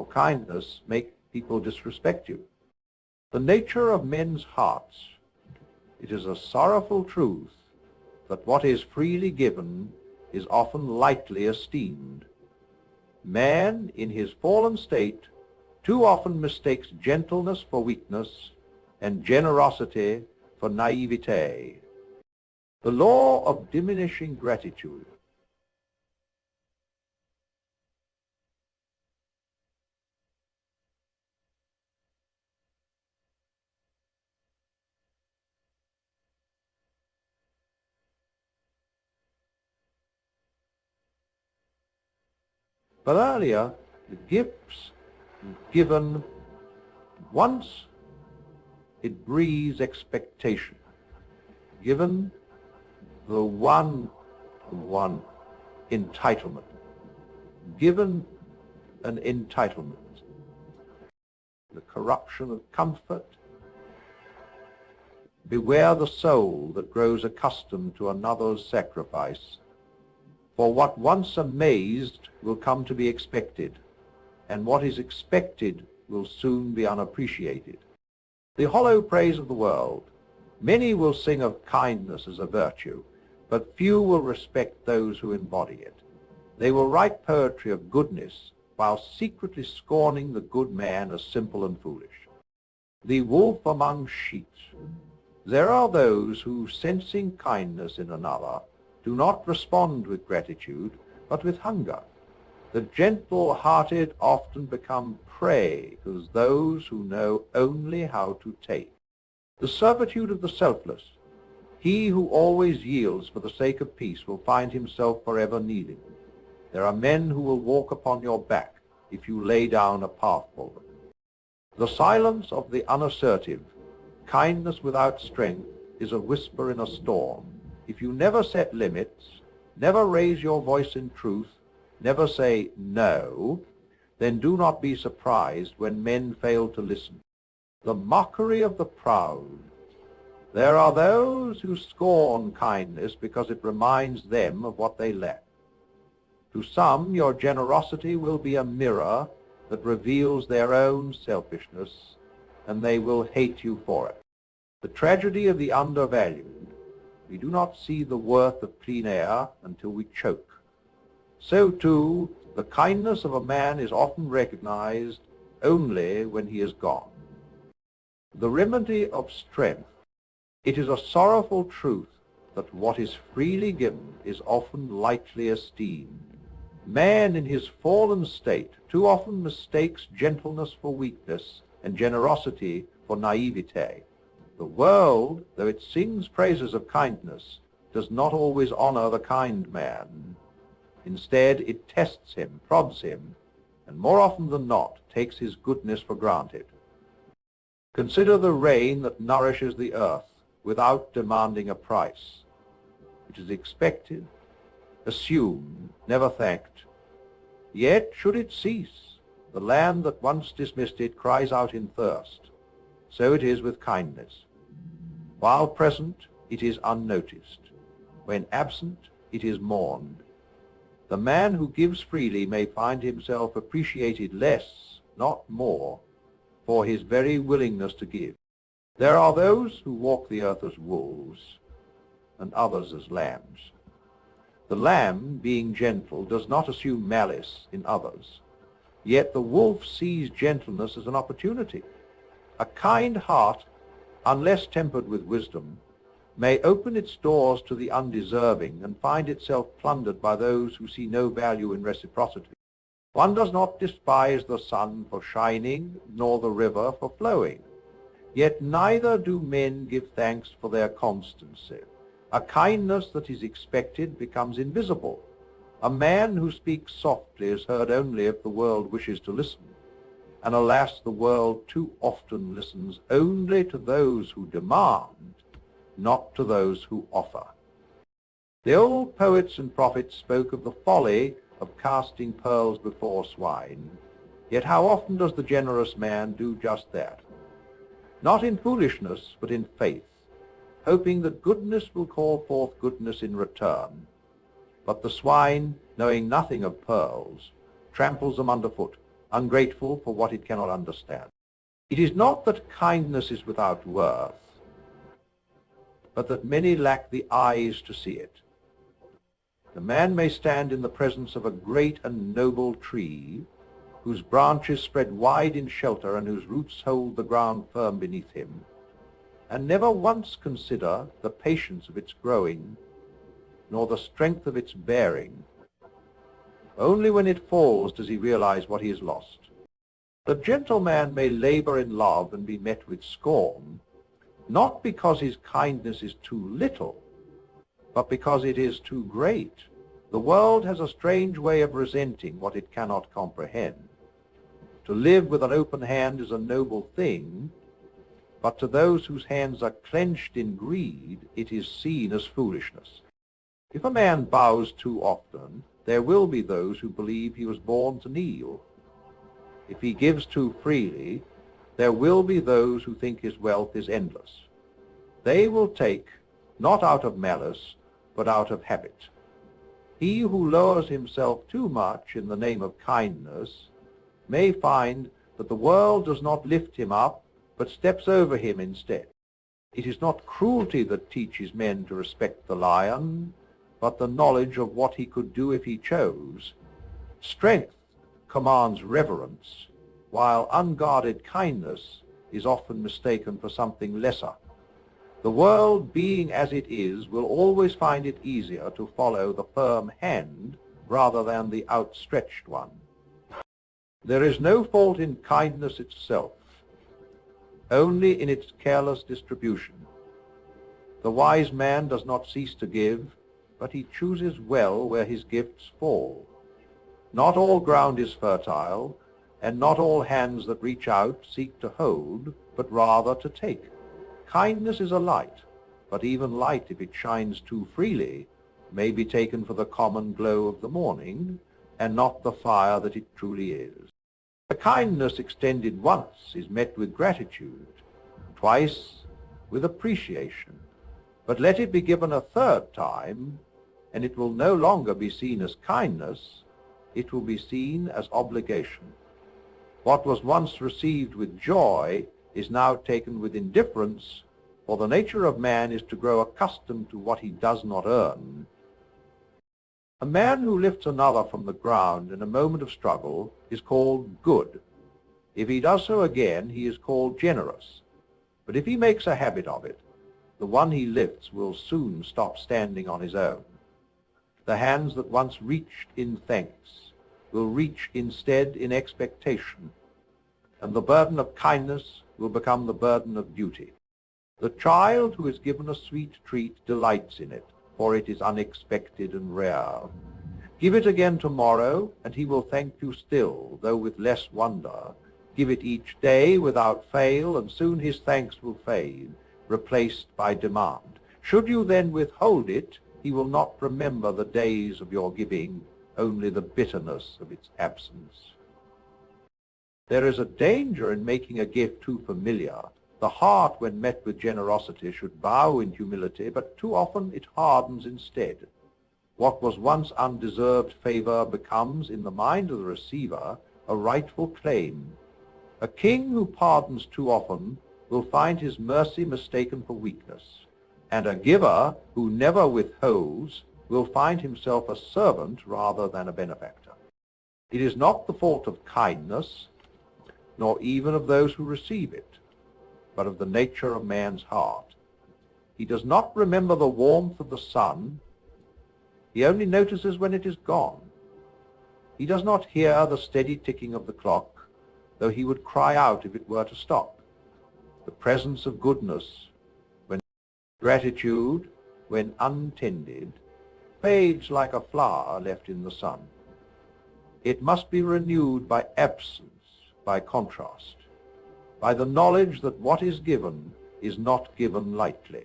or kindness make people disrespect you. The nature of men's hearts, it is a sorrowful truth that what is freely given is often lightly esteemed. Man, in his fallen state, too often mistakes gentleness for weakness and generosity for naivete. The law of diminishing gratitude. But earlier, the gifts given once, it breeds expectation. Given the one entitlement. Given an entitlement. The corruption of comfort. Beware the soul that grows accustomed to another's sacrifice. For what once amazed will come to be expected, and what is expected will soon be unappreciated. The hollow praise of the world. Many will sing of kindness as a virtue, but few will respect those who embody it. They will write poetry of goodness while secretly scorning the good man as simple and foolish. The wolf among sheep. There are those who, sensing kindness in another, do not respond with gratitude, but with hunger. The gentle-hearted often become prey as those who know only how to take. The servitude of the selfless. He who always yields for the sake of peace will find himself forever kneeling. There are men who will walk upon your back if you lay down a path for them. The silence of the unassertive. Kindness without strength is a whisper in a storm. If you never set limits, never raise your voice in truth, never say no, then do not be surprised when men fail to listen. The mockery of the proud. There are those who scorn kindness because it reminds them of what they lack. To some, your generosity will be a mirror that reveals their own selfishness, and they will hate you for it. The tragedy of the undervalued. We do not see the worth of clean air until we choke. So too, the kindness of a man is often recognized only when he is gone. The remedy of strength. It is a sorrowful truth that what is freely given is often lightly esteemed. Man in his fallen state too often mistakes gentleness for weakness and generosity for naivete. The world, though it sings praises of kindness, does not always honor the kind man. Instead, it tests him, prods him, and more often than not takes his goodness for granted. Consider the rain that nourishes the earth without demanding a price. It is expected, assumed, never thanked. Yet, should it cease, the land that once dismissed it cries out in thirst. So it is with kindness. While present, it is unnoticed. When absent, it is mourned. The man who gives freely may find himself appreciated less, not more, for his very willingness to give. There are those who walk the earth as wolves, and others as lambs. The lamb, being gentle, does not assume malice in others. Yet the wolf sees gentleness as an opportunity. A kind heart, unless tempered with wisdom, may open its doors to the undeserving and find itself plundered by those who see no value in reciprocity. One does not despise the sun for shining, nor the river for flowing. Yet neither do men give thanks for their constancy. A kindness that is expected becomes invisible. A man who speaks softly is heard only if the world wishes to listen. And alas, the world too often listens only to those who demand, not to those who offer. The old poets and prophets spoke of the folly of casting pearls before swine, yet how often does the generous man do just that? Not in foolishness, but in faith, hoping that goodness will call forth goodness in return. But the swine, knowing nothing of pearls, tramples them underfoot. ungrateful for what it cannot understand. It is not that kindness is without worth, but that many lack the eyes to see it. The man may stand in the presence of a great and noble tree, whose branches spread wide in shelter and whose roots hold the ground firm beneath him, and never once consider the patience of its growing, nor the strength of its bearing. Only when it falls does he realize what he has lost. The gentle man may labor in love and be met with scorn, not because his kindness is too little, but because it is too great. The world has a strange way of resenting what it cannot comprehend. To live with an open hand is a noble thing, but to those whose hands are clenched in greed, it is seen as foolishness. If a man bows too often, there will be those who believe he was born to kneel. If he gives too freely, there will be those who think his wealth is endless. They will take, not out of malice, but out of habit. He who lowers himself too much in the name of kindness may find that the world does not lift him up, but steps over him instead. It is not cruelty that teaches men to respect the lion, but the knowledge of what he could do if he chose. Strength commands reverence, while unguarded kindness is often mistaken for something lesser. The world, being as it is, will always find it easier to follow the firm hand rather than the outstretched one. There is no fault in kindness itself, only in its careless distribution. The wise man does not cease to give, but he chooses well where his gifts fall. Not all ground is fertile, and not all hands that reach out seek to hold, but rather to take. Kindness is a light, but even light, if it shines too freely, may be taken for the common glow of the morning, and not the fire that it truly is. A kindness extended once is met with gratitude, twice with appreciation, but let it be given a third time, and it will no longer be seen as kindness, it will be seen as obligation. What was once received with joy is now taken with indifference, for the nature of man is to grow accustomed to what he does not earn. A man who lifts another from the ground in a moment of struggle is called good. If he does so again, he is called generous. But if he makes a habit of it, the one he lifts will soon stop standing on his own. The hands that once reached in thanks will reach instead in expectation, and the burden of kindness will become the burden of duty. The child who is given a sweet treat delights in it, for it is unexpected and rare. Give it again tomorrow, and he will thank you still, though with less wonder. Give it each day without fail, and soon his thanks will fade, replaced by demand. Should you then withhold it, he will not remember the days of your giving, only the bitterness of its absence. There is a danger in making a gift too familiar. The heart, when met with generosity, should bow in humility, but too often it hardens instead. What was once undeserved favor becomes, in the mind of the receiver, a rightful claim. A king who pardons too often will find his mercy mistaken for weakness, and a giver who never withholds will find himself a servant rather than a benefactor. It is not the fault of kindness, nor even of those who receive it, but of the nature of man's heart. He does not remember the warmth of the sun. He only notices when it is gone. He does not hear the steady ticking of the clock, though he would cry out if it were to stop. The presence of goodness, when gratitude, when untended, fades like a flower left in the sun. It must be renewed by absence, by contrast, by the knowledge that what is given is not given lightly.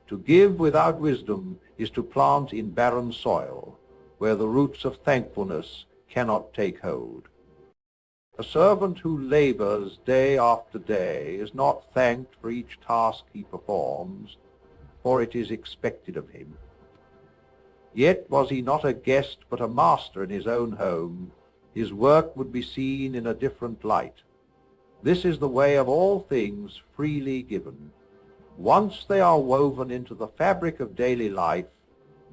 To give without wisdom is to plant in barren soil, where the roots of thankfulness cannot take hold. A servant who labors day after day is not thanked for each task he performs, for it is expected of him. Yet was he not a guest but a master in his own home, his work would be seen in a different light. This is the way of all things freely given. Once they are woven into the fabric of daily life,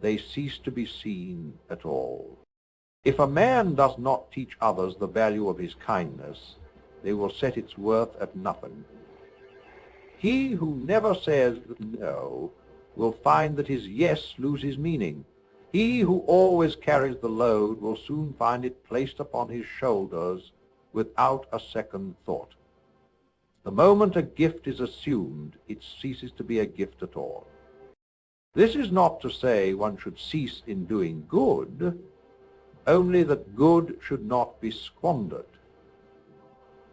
they cease to be seen at all. If a man does not teach others the value of his kindness, they will set its worth at nothing. He who never says no will find that his yes loses meaning. He who always carries the load will soon find it placed upon his shoulders without a second thought. The moment a gift is assumed, it ceases to be a gift at all. This is not to say one should cease in doing good, only that good should not be squandered.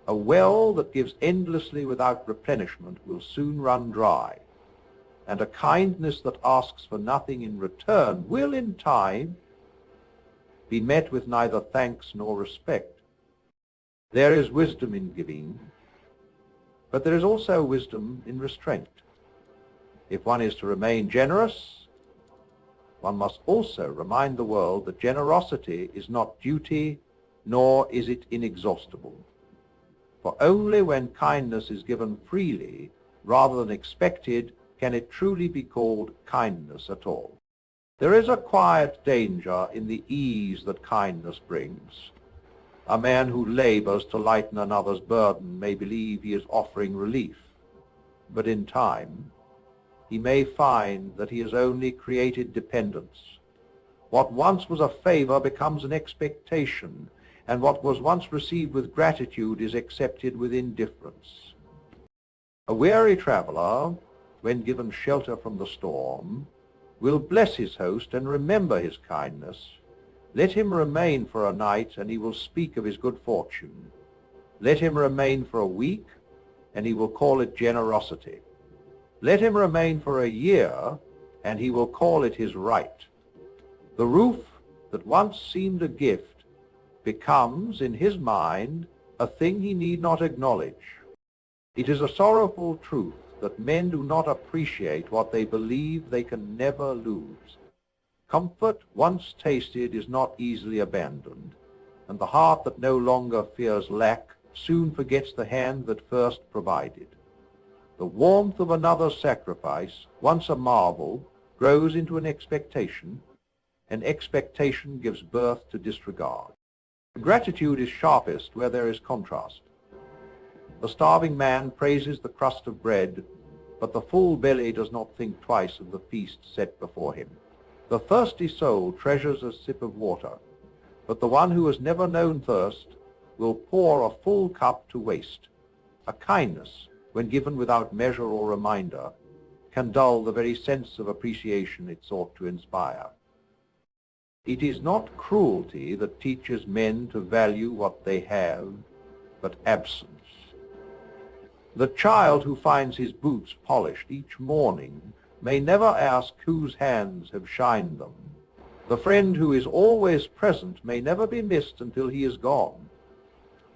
A well that gives endlessly without replenishment will soon run dry, and a kindness that asks for nothing in return will in time be met with neither thanks nor respect. There is wisdom in giving, but there is also wisdom in restraint. If one is to remain generous, one must also remind the world that generosity is not duty, nor is it inexhaustible. For only when kindness is given freely, rather than expected, can it truly be called kindness at all. There is a quiet danger in the ease that kindness brings. A man who labors to lighten another's burden may believe he is offering relief, but in time he may find that he has only created dependence. What once was a favor becomes an expectation, and what was once received with gratitude is accepted with indifference. A weary traveler, when given shelter from the storm, will bless his host and remember his kindness. Let him remain for a night, and he will speak of his good fortune. Let him remain for a week, and he will call it generosity. Let him remain for a year, and he will call it his right. The roof that once seemed a gift becomes, in his mind, a thing he need not acknowledge. It is a sorrowful truth that men do not appreciate what they believe they can never lose. Comfort once tasted is not easily abandoned, and the heart that no longer fears lack soon forgets the hand that first provided. The warmth of another's sacrifice, once a marvel, grows into an expectation, and expectation gives birth to disregard. Gratitude is sharpest where there is contrast. The starving man praises the crust of bread, but the full belly does not think twice of the feast set before him. The thirsty soul treasures a sip of water, but the one who has never known thirst will pour a full cup to waste. A kindness, when given without measure or reminder, can dull the very sense of appreciation it sought to inspire. It is not cruelty that teaches men to value what they have, but absence. The child who finds his boots polished each morning may never ask whose hands have shined them. The friend who is always present may never be missed until he is gone.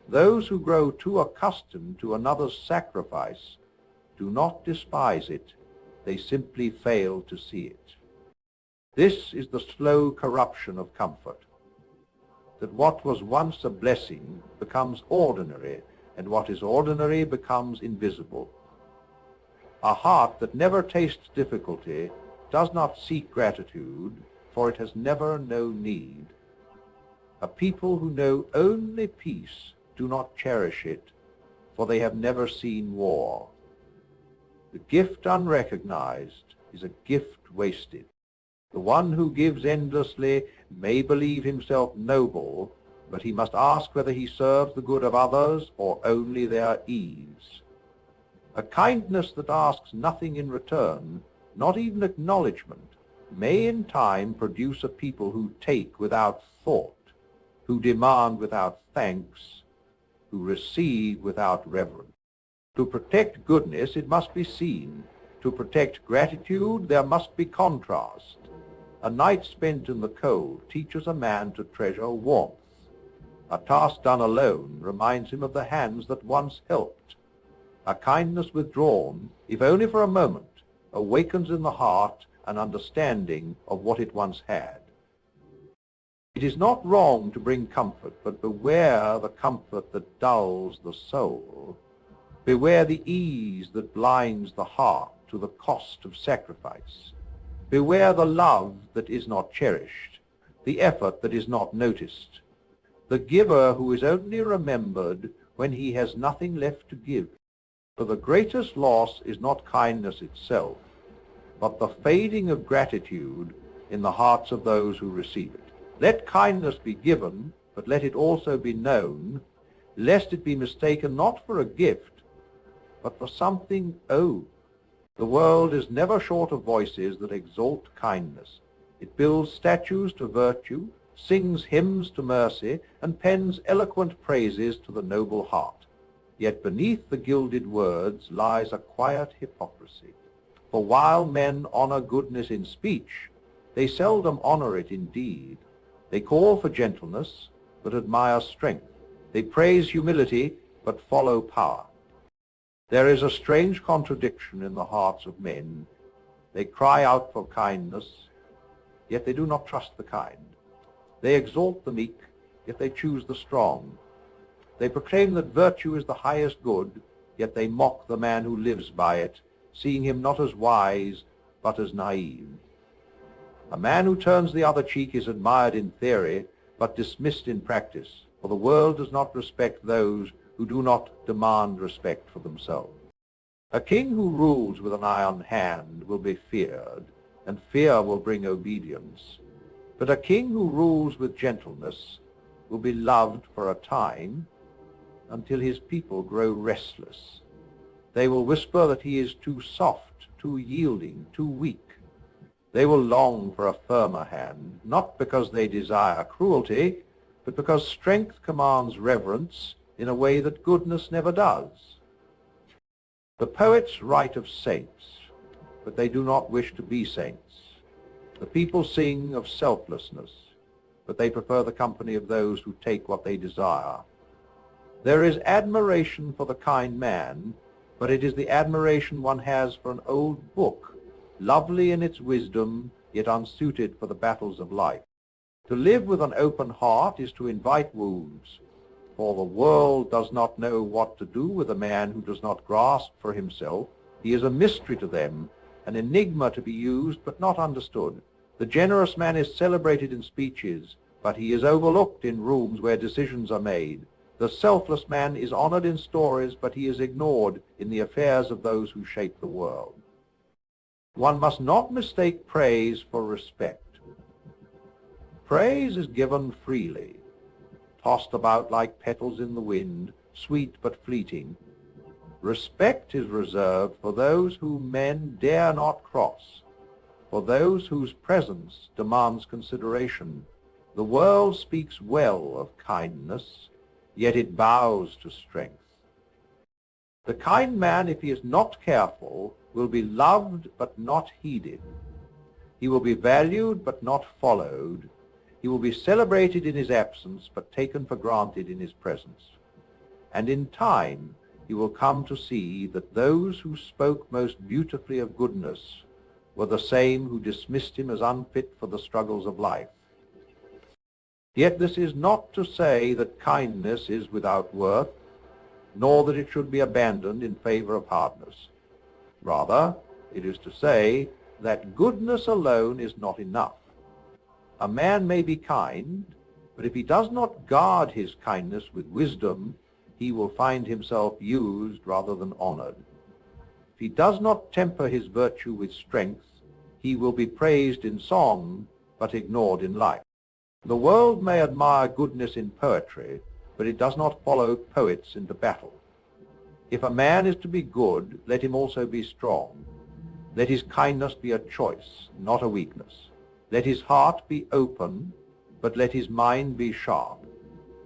Those who grow too accustomed to another's sacrifice do not despise it, they simply fail to see it. This is the slow corruption of comfort, that what was once a blessing becomes ordinary, and what is ordinary becomes invisible. A heart that never tastes difficulty does not seek gratitude, for it has never known need. A people who know only peace do not cherish it, for they have never seen war. The gift unrecognized is a gift wasted. The one who gives endlessly may believe himself noble, but he must ask whether he serves the good of others or only their ease. A kindness that asks nothing in return, not even acknowledgement, may in time produce a people who take without thought, who demand without thanks, who receive without reverence. To protect goodness, it must be seen. To protect gratitude, there must be contrast. A night spent in the cold teaches a man to treasure warmth. A task done alone reminds him of the hands that once helped. A kindness withdrawn, if only for a moment, awakens in the heart an understanding of what it once had. It is not wrong to bring comfort, but beware the comfort that dulls the soul. Beware the ease that blinds the heart to the cost of sacrifice. Beware the love that is not cherished, the effort that is not noticed, the giver who is only remembered when he has nothing left to give. For the greatest loss is not kindness itself, but the fading of gratitude in the hearts of those who receive it. Let kindness be given, but let it also be known, lest it be mistaken not for a gift, but for something owed. The world is never short of voices that exalt kindness. It builds statues to virtue, sings hymns to mercy, and pens eloquent praises to the noble heart. Yet beneath the gilded words lies a quiet hypocrisy. For while men honor goodness in speech, they seldom honor it in deed. They call for gentleness, but admire strength. They praise humility, but follow power. There is a strange contradiction in the hearts of men. They cry out for kindness, yet they do not trust the kind. They exalt the meek, yet they choose the strong. They proclaim that virtue is the highest good, yet they mock the man who lives by it, seeing him not as wise, but as naive. A man who turns the other cheek is admired in theory, but dismissed in practice, for the world does not respect those who do not demand respect for themselves. A king who rules with an iron hand will be feared, and fear will bring obedience. But a king who rules with gentleness will be loved for a time, until his people grow restless. They will whisper that he is too soft, too yielding, too weak. They will long for a firmer hand, not because they desire cruelty, but because strength commands reverence in a way that goodness never does. The poets write of saints, but they do not wish to be saints. The people sing of selflessness, but they prefer the company of those who take what they desire. There is admiration for the kind man, but it is the admiration one has for an old book, lovely in its wisdom, yet unsuited for the battles of life. To live with an open heart is to invite wounds, for the world does not know what to do with a man who does not grasp for himself. He is a mystery to them, an enigma to be used but not understood. The generous man is celebrated in speeches, but he is overlooked in rooms where decisions are made. The selfless man is honored in stories, but he is ignored in the affairs of those who shape the world. One must not mistake praise for respect. Praise is given freely, tossed about like petals in the wind, sweet but fleeting. Respect is reserved for those whom men dare not cross, for those whose presence demands consideration. The world speaks well of kindness, yet it bows to strength. The kind man, if he is not careful, will be loved but not heeded. He will be valued but not followed. He will be celebrated in his absence but taken for granted in his presence. And in time he will come to see that those who spoke most beautifully of goodness were the same who dismissed him as unfit for the struggles of life. Yet this is not to say that kindness is without worth, nor that it should be abandoned in favor of hardness. Rather, it is to say that goodness alone is not enough. A man may be kind, but if he does not guard his kindness with wisdom, he will find himself used rather than honored. If he does not temper his virtue with strength, he will be praised in song, but ignored in life. The world may admire goodness in poetry, but it does not follow poets into battle. If a man is to be good, let him also be strong. Let his kindness be a choice, not a weakness. Let his heart be open, but let his mind be sharp.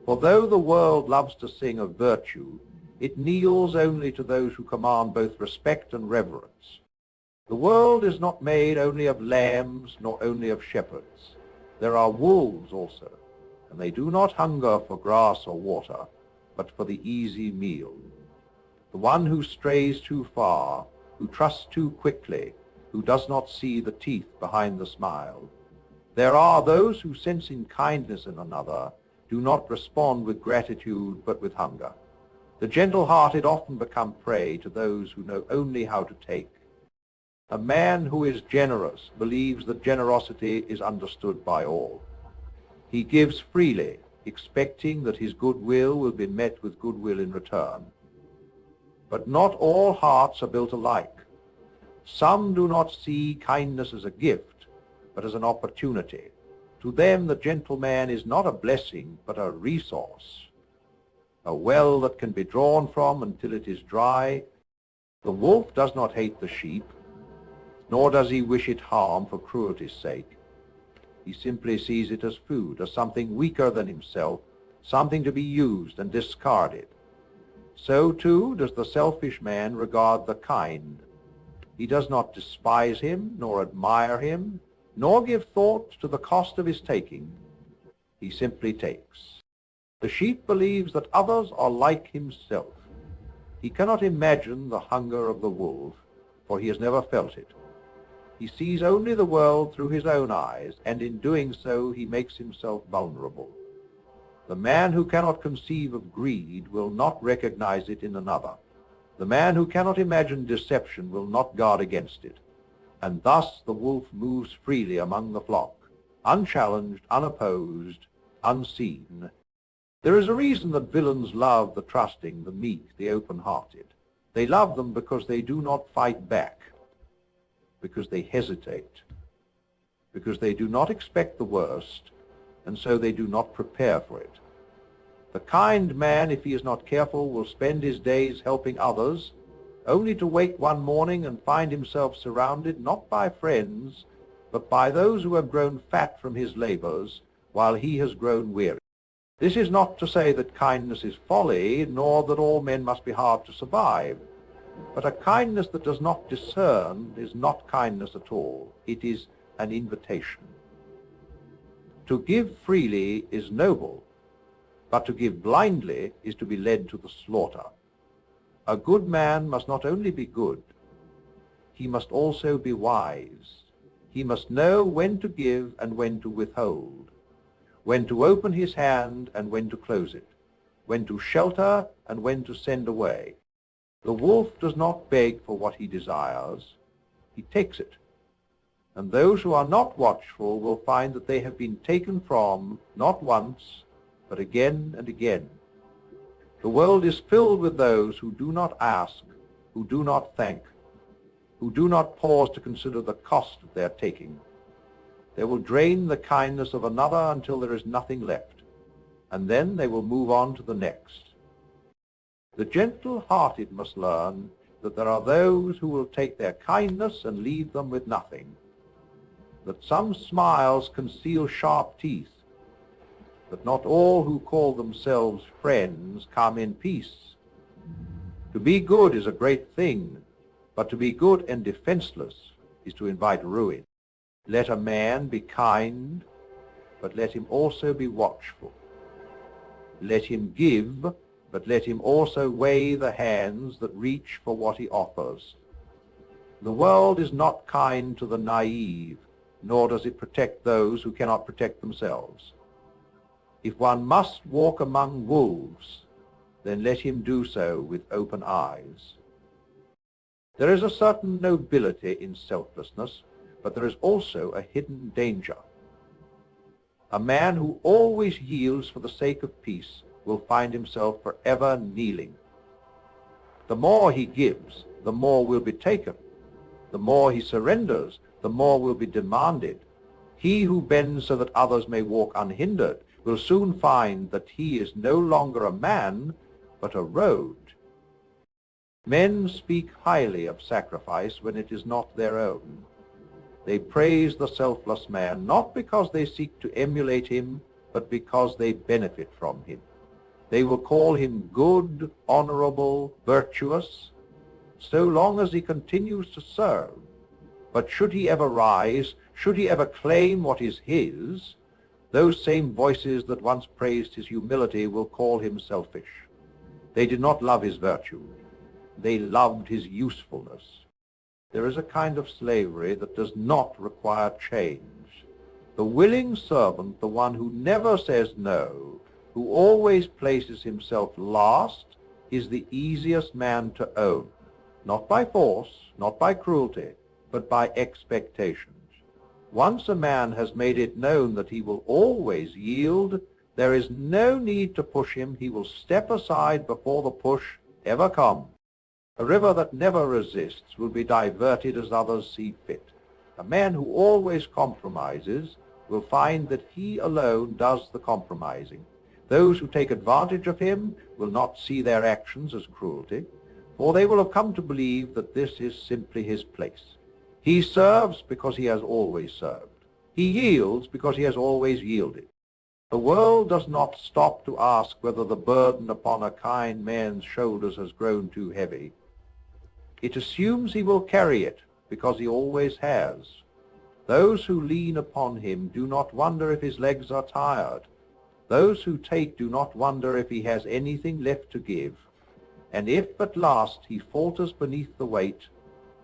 For though the world loves to sing of virtue, it kneels only to those who command both respect and reverence. The world is not made only of lambs, nor only of shepherds. There are wolves also, and they do not hunger for grass or water, but for the easy meal. The one who strays too far, who trusts too quickly, who does not see the teeth behind the smile, There are those who, sensing kindness in another, do not respond with gratitude but with hunger. The gentle-hearted often become prey to those who know only how to take. A man who is generous believes that generosity is understood by all. He gives freely, expecting that his goodwill will be met with goodwill in return. But not all hearts are built alike. Some do not see kindness as a gift, but as an opportunity. To them, the gentleman is not a blessing, but a resource, a well that can be drawn from until it is dry. The wolf does not hate the sheep, nor does he wish it harm for cruelty's sake. He simply sees it as food, as something weaker than himself, something to be used and discarded. So too does the selfish man regard the kind. He does not despise him, nor admire him, nor give thought to the cost of his taking. He simply takes. The sheep believes that others are like himself. He cannot imagine the hunger of the wolf, for he has never felt it. He sees only the world through his own eyes, and in doing so he makes himself vulnerable. The man who cannot conceive of greed will not recognize it in another. The man who cannot imagine deception will not guard against it. And thus the wolf moves freely among the flock, unchallenged, unopposed, unseen. There is a reason that villains love the trusting, the meek, the open-hearted. They love them because they do not fight back, because they hesitate, because they do not expect the worst, and so they do not prepare for it. The kind man, if he is not careful, will spend his days helping others, only to wake one morning and find himself surrounded not by friends, but by those who have grown fat from his labors, while he has grown weary. This is not to say that kindness is folly, nor that all men must be hard to survive. But a kindness that does not discern is not kindness at all. It is an invitation. To give freely is noble, but to give blindly is to be led to the slaughter. A good man must not only be good, he must also be wise. He must know when to give and when to withhold, when to open his hand and when to close it, when to shelter and when to send away. The wolf does not beg for what he desires, he takes it. And those who are not watchful will find that they have been taken from, not once, but again and again. The world is filled with those who do not ask, who do not thank, who do not pause to consider the cost of their taking. They will drain the kindness of another until there is nothing left, and then they will move on to the next. The gentle-hearted must learn that there are those who will take their kindness and leave them with nothing, that some smiles conceal sharp teeth, that not all who call themselves friends come in peace. To be good is a great thing, but to be good and defenseless is to invite ruin. Let a man be kind, but let him also be watchful. Let him give, but let him also weigh the hands that reach for what he offers. The world is not kind to the naive, nor does it protect those who cannot protect themselves. If one must walk among wolves, then let him do so with open eyes. There is a certain nobility in selflessness, but there is also a hidden danger. A man who always yields for the sake of peace will find himself forever kneeling. The more he gives, the more will be taken. The more he surrenders, the more will be demanded. He who bends so that others may walk unhindered will soon find that he is no longer a man, but a road. Men speak highly of sacrifice when it is not their own. They praise the selfless man not because they seek to emulate him, but because they benefit from him. They will call him good, honorable, virtuous, so long as he continues to serve. But should he ever rise, should he ever claim what is his, those same voices that once praised his humility will call him selfish. They did not love his virtue. They loved his usefulness. There is a kind of slavery that does not require change. The willing servant, the one who never says no, who always places himself last, is the easiest man to own, not by force, not by cruelty, but by expectations. Once a man has made it known that he will always yield, there is no need to push him. He will step aside before the push ever comes. A river that never resists will be diverted as others see fit. A man who always compromises will find that he alone does the compromising. Those who take advantage of him will not see their actions as cruelty, for they will have come to believe that this is simply his place. He serves because he has always served. He yields because he has always yielded. The world does not stop to ask whether the burden upon a kind man's shoulders has grown too heavy. It assumes he will carry it because he always has. Those who lean upon him do not wonder if his legs are tired. Those who take do not wonder if he has anything left to give. And if at last he falters beneath the weight,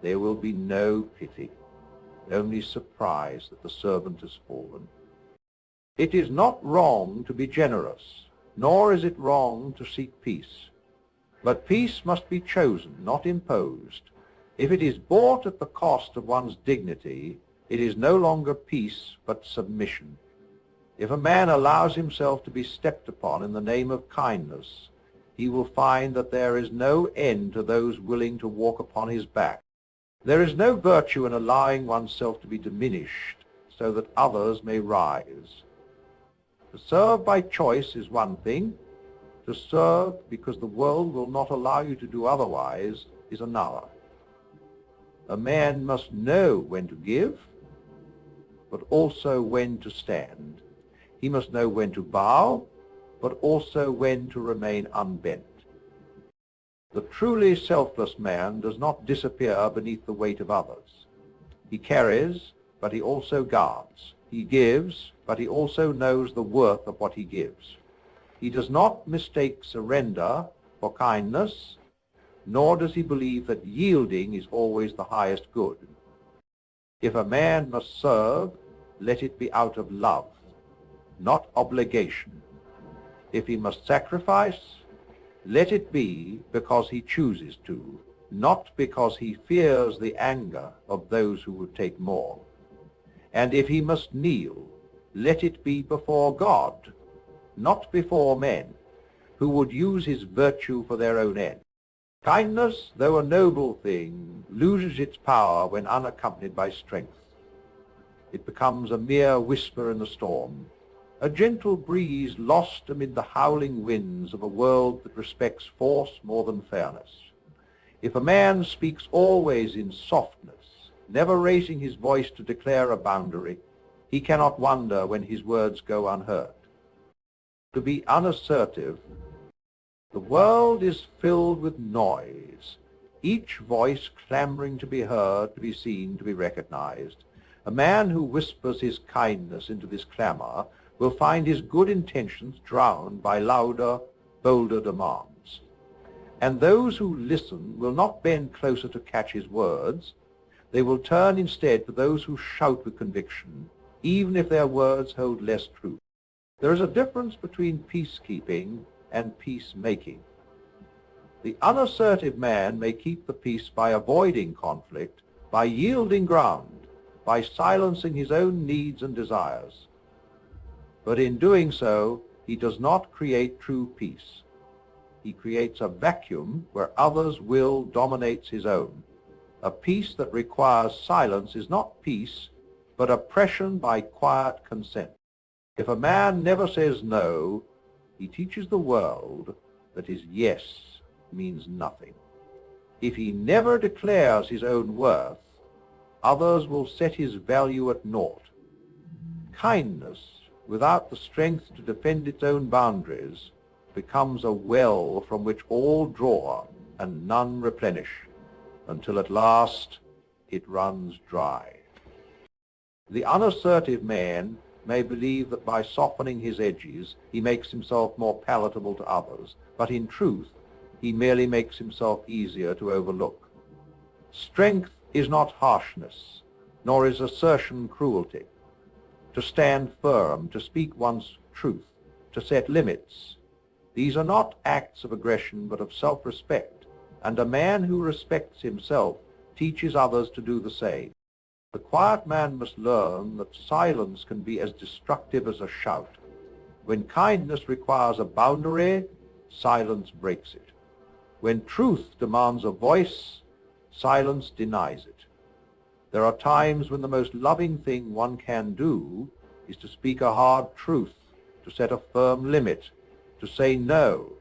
there will be no pity, only surprise that the servant has fallen. It is not wrong to be generous, nor is it wrong to seek peace. But peace must be chosen, not imposed. If it is bought at the cost of one's dignity, it is no longer peace, but submission. If a man allows himself to be stepped upon in the name of kindness, he will find that there is no end to those willing to walk upon his back. There is no virtue in allowing oneself to be diminished so that others may rise. To serve by choice is one thing. To serve because the world will not allow you to do otherwise is another. A man must know when to give, but also when to stand. He must know when to bow, but also when to remain unbent. The truly selfless man does not disappear beneath the weight of others. He carries, but he also guards. He gives, but he also knows the worth of what he gives. He does not mistake surrender for kindness, nor does he believe that yielding is always the highest good. If a man must serve, let it be out of love, not obligation. If he must sacrifice, let it be because he chooses to, not because he fears the anger of those who would take more. And if he must kneel, let it be before God, not before men, who would use his virtue for their own end. Kindness, though a noble thing, loses its power when unaccompanied by strength. It becomes a mere whisper in the storm, a gentle breeze lost amid the howling winds of a world that respects force more than fairness. If a man speaks always in softness, never raising his voice to declare a boundary, he cannot wonder when his words go unheard. To be unassertive, the world is filled with noise, each voice clamoring to be heard, to be seen, to be recognized. A man who whispers his kindness into this clamor will find his good intentions drowned by louder, bolder demands. And those who listen will not bend closer to catch his words. They will turn instead to those who shout with conviction, even if their words hold less truth. There is a difference between peacekeeping and peacemaking. The unassertive man may keep the peace by avoiding conflict, by yielding ground, by silencing his own needs and desires. But in doing so, he does not create true peace. He creates a vacuum where others' will dominates his own. A peace that requires silence is not peace, but oppression by quiet consent. If a man never says no, he teaches the world that his yes means nothing. If he never declares his own worth, others will set his value at naught. Kindness, without the strength to defend its own boundaries, becomes a well from which all draw and none replenish, until at last it runs dry. The unassertive man may believe that by softening his edges he makes himself more palatable to others, but in truth he merely makes himself easier to overlook. Strength is not harshness, nor is assertion cruelty. to stand firm, to speak one's truth, to set limits. These are not acts of aggression but of self-respect, and a man who respects himself teaches others to do the same. The quiet man must learn that silence can be as destructive as a shout. When kindness requires a boundary, silence breaks it. When truth demands a voice, silence denies it. There are times when the most loving thing one can do is to speak a hard truth, to set a firm limit, to say no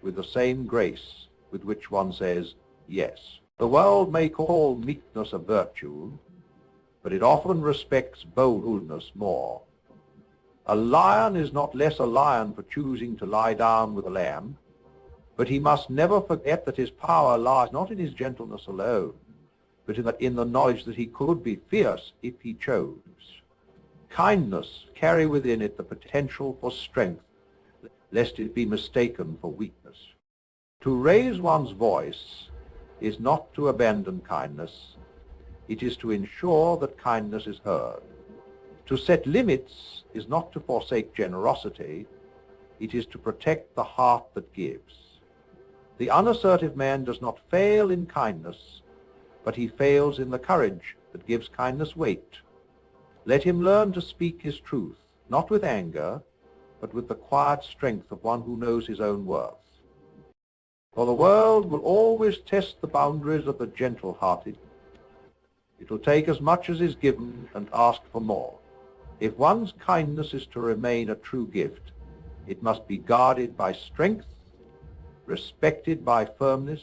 with the same grace with which one says yes. The world may call meekness a virtue, but it often respects boldness more. A lion is not less a lion for choosing to lie down with a lamb, but he must never forget that his power lies not in his gentleness alone, but in the knowledge that he could be fierce if he chose. Kindness carry within it the potential for strength, lest it be mistaken for weakness. To raise one's voice is not to abandon kindness, it is to ensure that kindness is heard. To set limits is not to forsake generosity, it is to protect the heart that gives. The unassertive man does not fail in kindness, but he fails in the courage that gives kindness weight. Let him learn to speak his truth, not with anger, but with the quiet strength of one who knows his own worth. For the world will always test the boundaries of the gentle-hearted. It will take as much as is given and ask for more. If one's kindness is to remain a true gift, it must be guarded by strength, respected by firmness,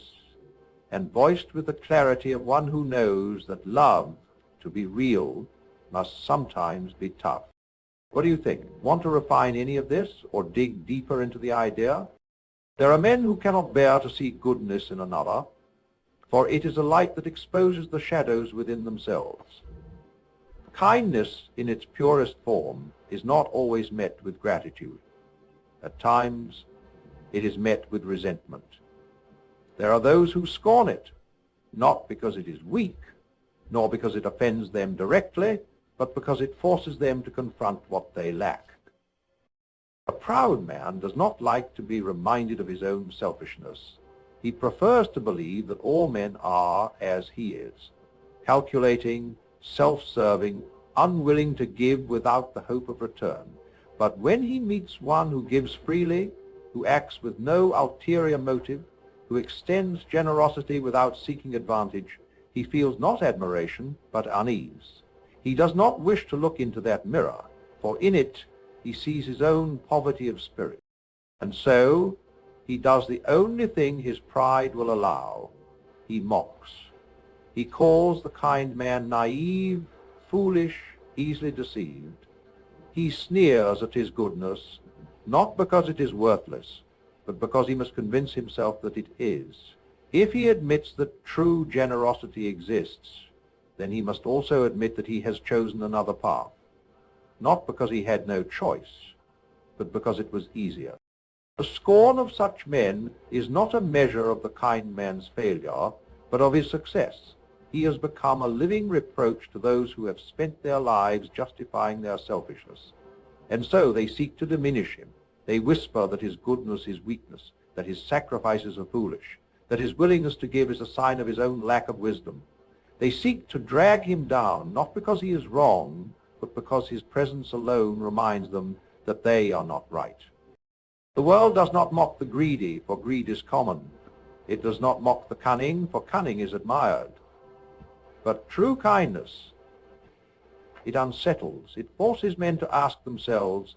and voiced with the clarity of one who knows that love, to be real, must sometimes be tough. What do you think? Want to refine any of this or dig deeper into the idea? There are men who cannot bear to see goodness in another, for it is a light that exposes the shadows within themselves. Kindness in its purest form is not always met with gratitude. At times, it is met with resentment. There are those who scorn it, not because it is weak, nor because it offends them directly, but because it forces them to confront what they lack. A proud man does not like to be reminded of his own selfishness. He prefers to believe that all men are as he is, calculating, self-serving, unwilling to give without the hope of return. But when he meets one who gives freely, who acts with no ulterior motive, who extends generosity without seeking advantage, he feels not admiration, but unease. He does not wish to look into that mirror, for in it he sees his own poverty of spirit. And so he does the only thing his pride will allow. He mocks. He calls the kind man naive, foolish, easily deceived. He sneers at his goodness, not because it is worthless, but because he must convince himself that it is. If he admits that true generosity exists, then he must also admit that he has chosen another path, not because he had no choice, but because it was easier. The scorn of such men is not a measure of the kind man's failure, but of his success. He has become a living reproach to those who have spent their lives justifying their selfishness. And so they seek to diminish him. They whisper that his goodness is weakness, that his sacrifices are foolish, that his willingness to give is a sign of his own lack of wisdom. They seek to drag him down, not because he is wrong, but because his presence alone reminds them that they are not right. The world does not mock the greedy, for greed is common. It does not mock the cunning, for cunning is admired. But true kindness, it unsettles. It forces men to ask themselves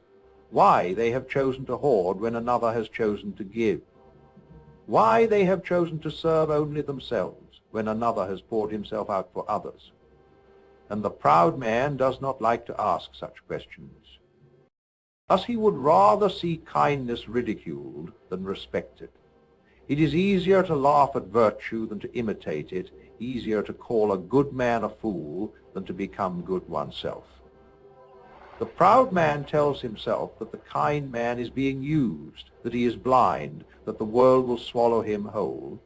why they have chosen to hoard when another has chosen to give. Why they have chosen to serve only themselves when another has poured himself out for others. And the proud man does not like to ask such questions. Thus he would rather see kindness ridiculed than respected. It is easier to laugh at virtue than to imitate it, easier to call a good man a fool than to become good oneself. The proud man tells himself that the kind man is being used, that he is blind, that the world will swallow him whole.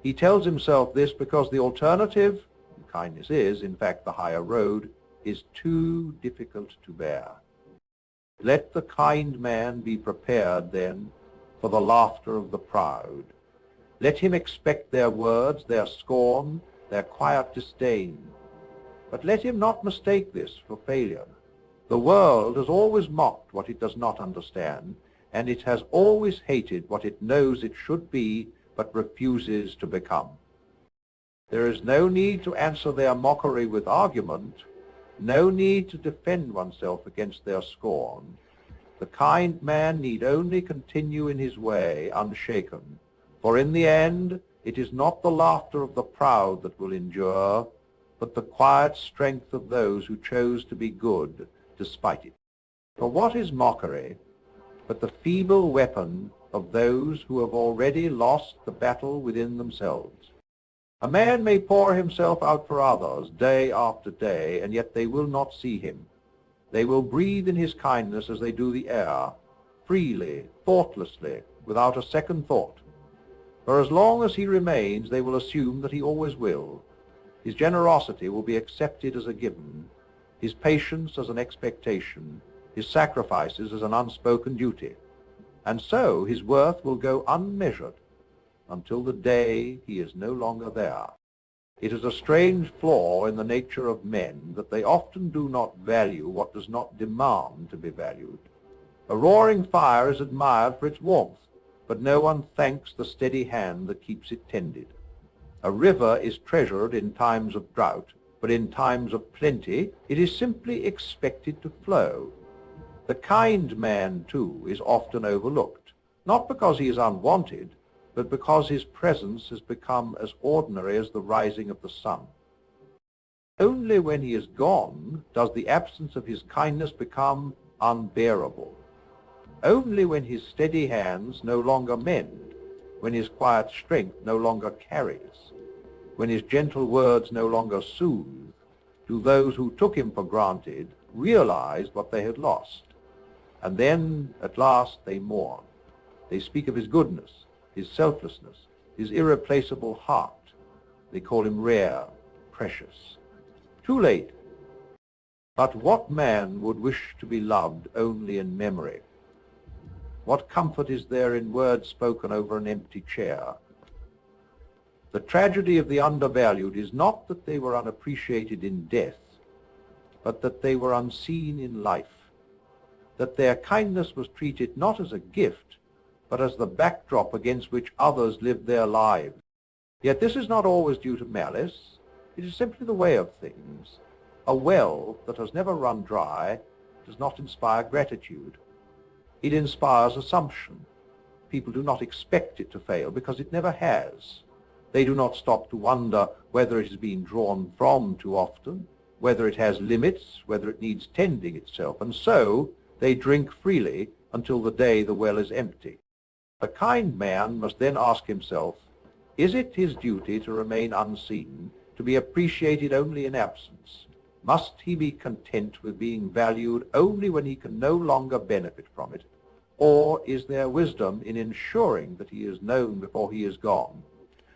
He tells himself this because the alternative, kindness is, in fact, the higher road, is too difficult to bear. Let the kind man be prepared, then, for the laughter of the proud. Let him expect their words, their scorn, their quiet disdain. But let him not mistake this for failure. The world has always mocked what it does not understand, and it has always hated what it knows it should be but refuses to become. There is no need to answer their mockery with argument, no need to defend oneself against their scorn. The kind man need only continue in his way unshaken, for in the end it is not the laughter of the proud that will endure, but the quiet strength of those who chose to be good despite it. For what is mockery but the feeble weapon of those who have already lost the battle within themselves? A man may pour himself out for others day after day, and yet they will not see him. They will breathe in his kindness as they do the air, freely, thoughtlessly, without a second thought. For as long as he remains, they will assume that he always will. His generosity will be accepted as a given, his patience as an expectation, his sacrifices as an unspoken duty. And so his worth will go unmeasured until the day he is no longer there. It is a strange flaw in the nature of men that they often do not value what does not demand to be valued. A roaring fire is admired for its warmth, but no one thanks the steady hand that keeps it tended. A river is treasured in times of drought, but in times of plenty it is simply expected to flow. The kind man, too, is often overlooked, not because he is unwanted, but because his presence has become as ordinary as the rising of the sun. Only when he is gone does the absence of his kindness become unbearable. Only when his steady hands no longer mend, when his quiet strength no longer carries, when his gentle words no longer soothe, do those who took him for granted realize what they had lost. And then, at last, they mourn. They speak of his goodness, his selflessness, his irreplaceable heart. They call him rare, precious. Too late. But what man would wish to be loved only in memory? What comfort is there in words spoken over an empty chair? The tragedy of the undervalued is not that they were unappreciated in death, but that they were unseen in life, that their kindness was treated not as a gift, but as the backdrop against which others lived their lives. Yet this is not always due to malice. It is simply the way of things. A well that has never run dry does not inspire gratitude. It inspires assumption. People do not expect it to fail because it never has. They do not stop to wonder whether it has been drawn from too often, whether it has limits, whether it needs tending itself, and so they drink freely until the day the well is empty. A kind man must then ask himself, is it his duty to remain unseen, to be appreciated only in absence? Must he be content with being valued only when he can no longer benefit from it? Or is there wisdom in ensuring that he is known before he is gone,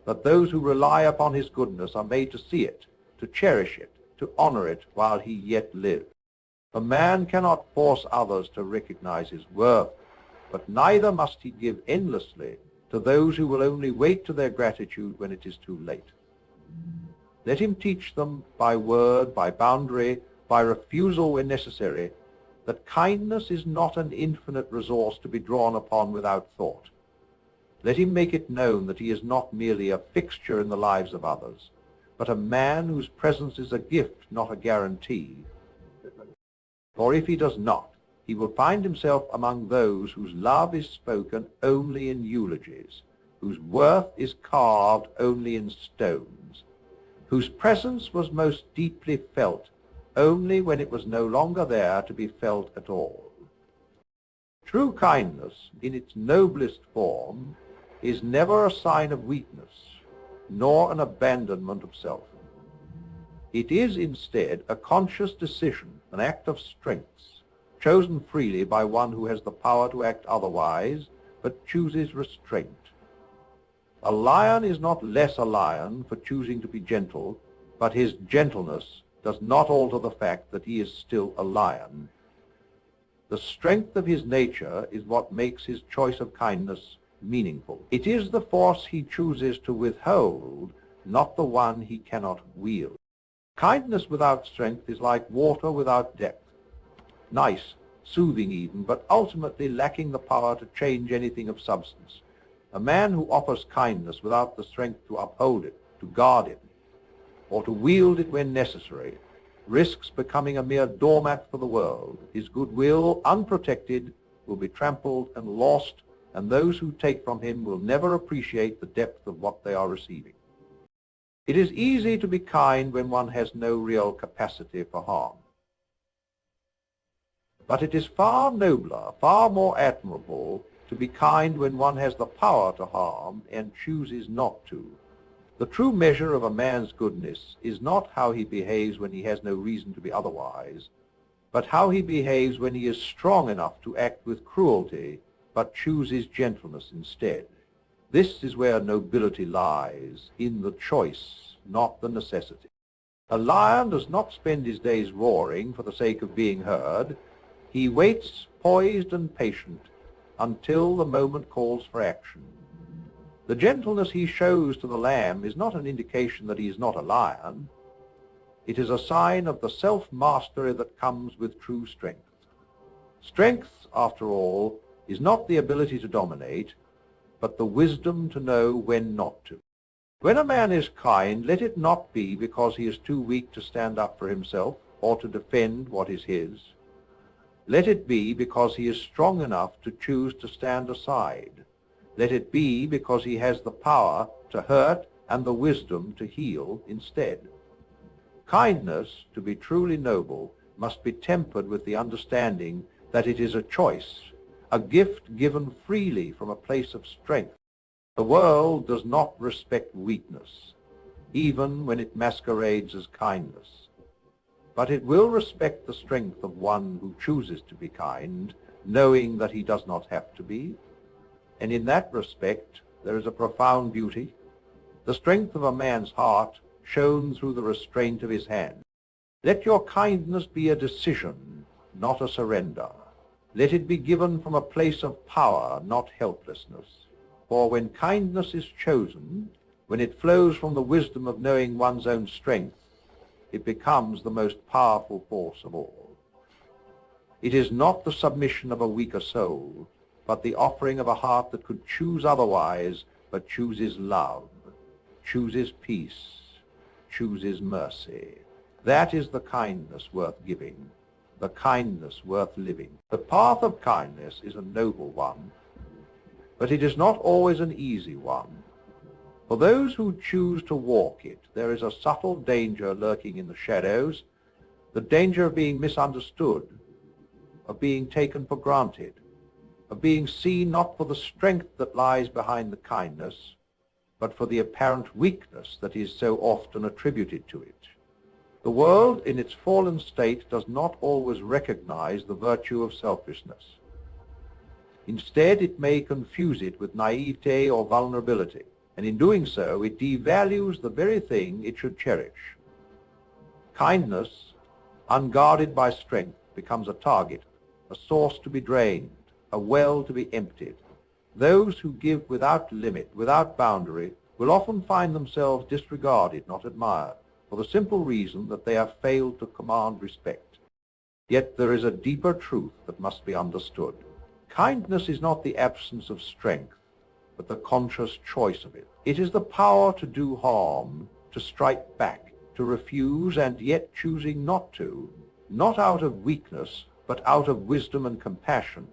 that those who rely upon his goodness are made to see it, to cherish it, to honor it while he yet lives? A man cannot force others to recognize his worth, but neither must he give endlessly to those who will only wait to their gratitude when it is too late. Let him teach them by word, by boundary, by refusal when necessary, that kindness is not an infinite resource to be drawn upon without thought. Let him make it known that he is not merely a fixture in the lives of others, but a man whose presence is a gift, not a guarantee. For if he does not, he will find himself among those whose love is spoken only in eulogies, whose worth is carved only in stones, whose presence was most deeply felt only when it was no longer there to be felt at all. True kindness, in its noblest form, is never a sign of weakness, nor an abandonment of self. It is instead a conscious decision, an act of strength, chosen freely by one who has the power to act otherwise, but chooses restraint. A lion is not less a lion for choosing to be gentle, but his gentleness does not alter the fact that he is still a lion. The strength of his nature is what makes his choice of kindness meaningful. It is the force he chooses to withhold, not the one he cannot wield. Kindness without strength is like water without depth. Nice, soothing even, but ultimately lacking the power to change anything of substance. A man who offers kindness without the strength to uphold it, to guard it, or to wield it when necessary, risks becoming a mere doormat for the world. His goodwill, unprotected, will be trampled and lost, and those who take from him will never appreciate the depth of what they are receiving. It is easy to be kind when one has no real capacity for harm. But it is far nobler, far more admirable to be kind when one has the power to harm and chooses not to. The true measure of a man's goodness is not how he behaves when he has no reason to be otherwise, but how he behaves when he is strong enough to act with cruelty, but chooses gentleness instead. This is where nobility lies, in the choice, not the necessity. A lion does not spend his days roaring for the sake of being heard. He waits, poised and patient, until the moment calls for action. The gentleness he shows to the lamb is not an indication that he is not a lion. It is a sign of the self-mastery that comes with true strength. Strength, after all, is not the ability to dominate, but the wisdom to know when not to. When a man is kind, let it not be because he is too weak to stand up for himself or to defend what is his. Let it be because he is strong enough to choose to stand aside. Let it be because he has the power to hurt and the wisdom to heal instead. Kindness, to be truly noble, must be tempered with the understanding that it is a choice, a gift given freely from a place of strength. The world does not respect weakness, even when it masquerades as kindness. But it will respect the strength of one who chooses to be kind, knowing that he does not have to be. And in that respect, there is a profound beauty, the strength of a man's heart shown through the restraint of his hand. Let your kindness be a decision, not a surrender. Let it be given from a place of power, not helplessness. For when kindness is chosen, when it flows from the wisdom of knowing one's own strength, it becomes the most powerful force of all. It is not the submission of a weaker soul, but the offering of a heart that could choose otherwise, but chooses love, chooses peace, chooses mercy. That is the kindness worth giving, the kindness worth living. The path of kindness is a noble one, but it is not always an easy one. For those who choose to walk it, there is a subtle danger lurking in the shadows, the danger of being misunderstood, of being taken for granted, of being seen not for the strength that lies behind the kindness, but for the apparent weakness that is so often attributed to it. The world in its fallen state does not always recognize the virtue of selfishness. Instead, it may confuse it with naivete or vulnerability, and in doing so, it devalues the very thing it should cherish. Kindness, unguarded by strength, becomes a target, a source to be drained, a well to be emptied. Those who give without limit, without boundary, will often find themselves disregarded, not admired, for the simple reason that they have failed to command respect. Yet there is a deeper truth that must be understood. Kindness is not the absence of strength, but the conscious choice of it. It is the power to do harm, to strike back, to refuse, and yet choosing not to, not out of weakness, but out of wisdom and compassion.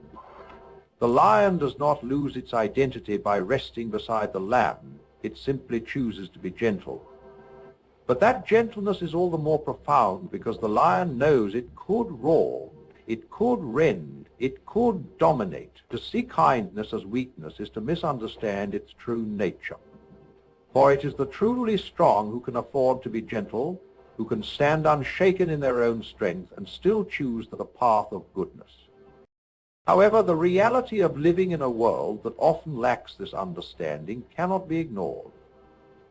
The lion does not lose its identity by resting beside the lamb. It simply chooses to be gentle. But that gentleness is all the more profound because the lion knows it could roar, it could rend, it could dominate. To see kindness as weakness is to misunderstand its true nature. For it is the truly strong who can afford to be gentle, who can stand unshaken in their own strength and still choose the path of goodness. However, the reality of living in a world that often lacks this understanding cannot be ignored.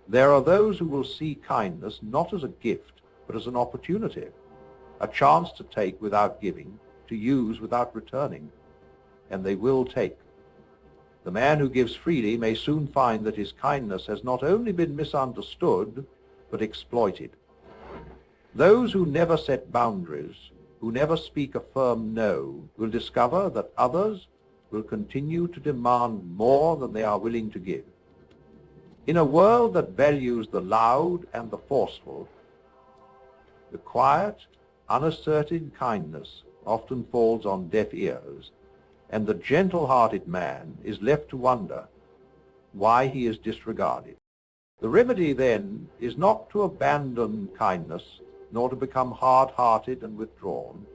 There are those who will see kindness not as a gift, but as an opportunity, a chance to take without giving, to use without returning. And they will take. The man who gives freely may soon find that his kindness has not only been misunderstood, but exploited. Those who never set boundaries, who never speak a firm no, will discover that others will continue to demand more than they are willing to give. In a world that values the loud and the forceful, the quiet, unassertive kindness often falls on deaf ears, and the gentle-hearted man is left to wonder why he is disregarded. The remedy, then, is not to abandon kindness, nor to become hard-hearted and withdrawn.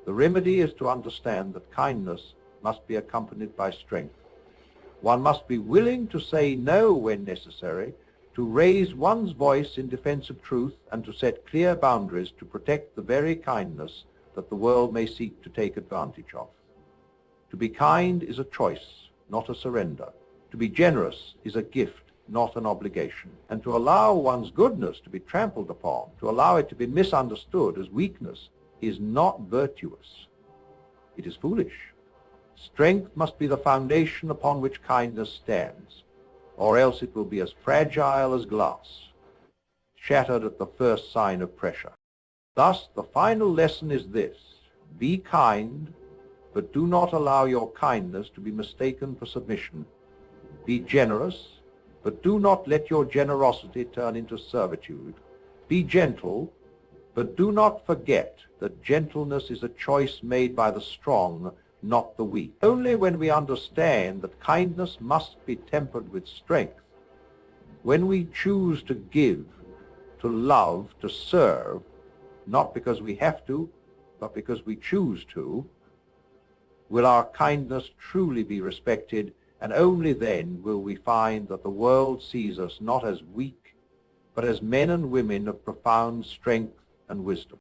The remedy is to understand that kindness must be accompanied by strength. One must be willing to say no when necessary, to raise one's voice in defense of truth, and to set clear boundaries to protect the very kindness that the world may seek to take advantage of. To be kind is a choice, not a surrender. To be generous is a gift, not an obligation. And to allow one's goodness to be trampled upon, to allow it to be misunderstood as weakness, is not virtuous. It is foolish. Strength must be the foundation upon which kindness stands, or else it will be as fragile as glass, shattered at the first sign of pressure. Thus, the final lesson is this: be kind, but do not allow your kindness to be mistaken for submission. Be generous, but do not let your generosity turn into servitude. Be gentle, but do not forget that gentleness is a choice made by the strong, not the weak. Only when we understand that kindness must be tempered with strength, when we choose to give, to love, to serve, not because we have to, but because we choose to, will our kindness truly be respected, and only then will we find that the world sees us not as weak, but as men and women of profound strength and wisdom.